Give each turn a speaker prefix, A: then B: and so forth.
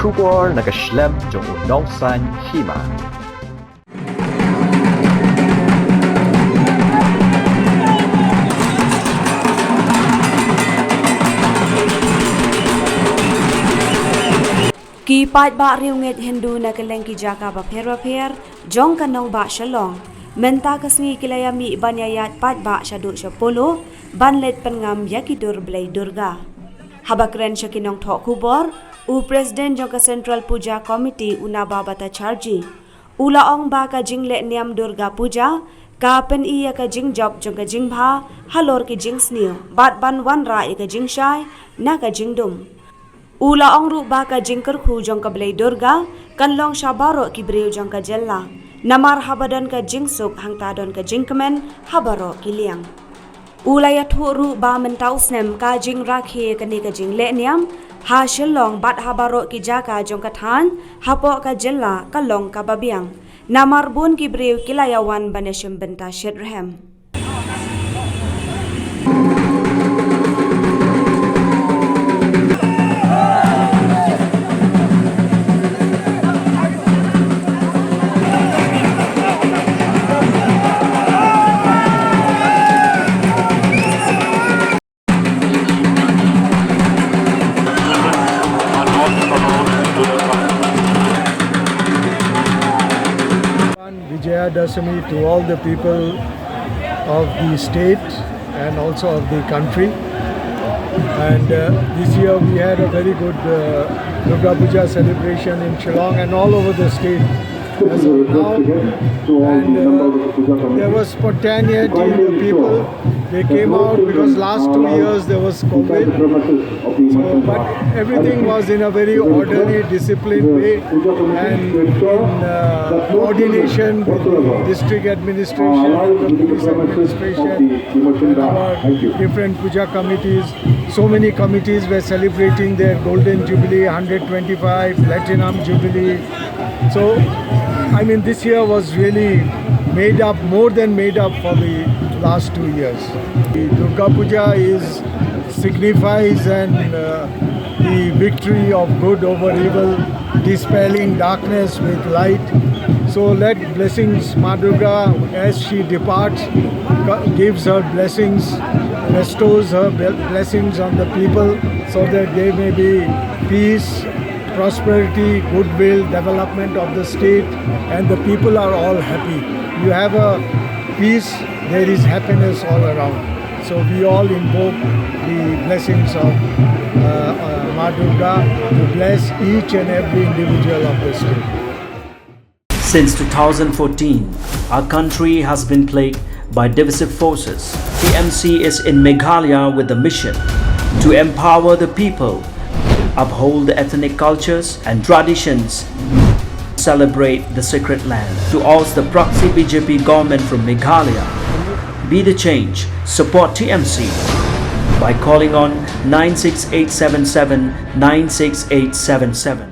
A: Kubor nakaslem jong unongsan Hima.
B: Ki pat ba riunget Hindu na kaleng ki jaka ba pher jong kanong ba shalong menta kasngi kilayami banyayat pat ba shadu shapolo banlet Pynngam yakidur Blei Durga habakren shakinong thok kubor u president jong ka central puja committee una babata charji ula ong ba ka Lehñiam Durga puja ka pen iya ka job jong ka bha halor ki snew bat ban wan ra ka shai na ka dum Ula ong ru ba ka jingker khu jong ka Blei Durga kanlong shabaro ki breu jong ka jella namar habadan ka jingsuk hangtadon ka jingkemen habaro ki liang ula ya thu ru ba mentau snem ka jing rakhe ka ni ka Lehñiam ha shillong bat habaro ki jaka jong ka than hapo ka jella kalong ka babiang namar bun ki breu kilayawan baneshim benta shedrehem
C: Dasami to all the people of the state and also of the country. And this year we had a very good Durga Puja celebration in Shillong and all over the state as of now. And there was spontaneity in the people. They came out because last 2 years there was COVID. So, but everything was in a very orderly, disciplined way and in coordination with the district administration, the police administration, and our different puja committees. So many committees were celebrating their Golden Jubilee, 125, Platinum Jubilee. So, I mean, this year was really made up, more than made up for the last 2 years. The Durga Puja signifies the victory of good over evil, dispelling darkness with light. So let blessings, Ma Durga, as she departs, gives her blessings, bestows her blessings on the people so that there may be peace, prosperity, goodwill, development of the state, and the people are all happy. You have a peace, there is happiness all around. So we all invoke the blessings of Ma Durga to bless each and every individual of the state.
D: Since 2014, our country has been plagued by divisive forces. TMC is in Meghalaya with the mission to empower the people, uphold the ethnic cultures and traditions, celebrate the sacred land. To oust the proxy BJP government from Meghalaya, be the change, support TMC by calling on 96877 96877.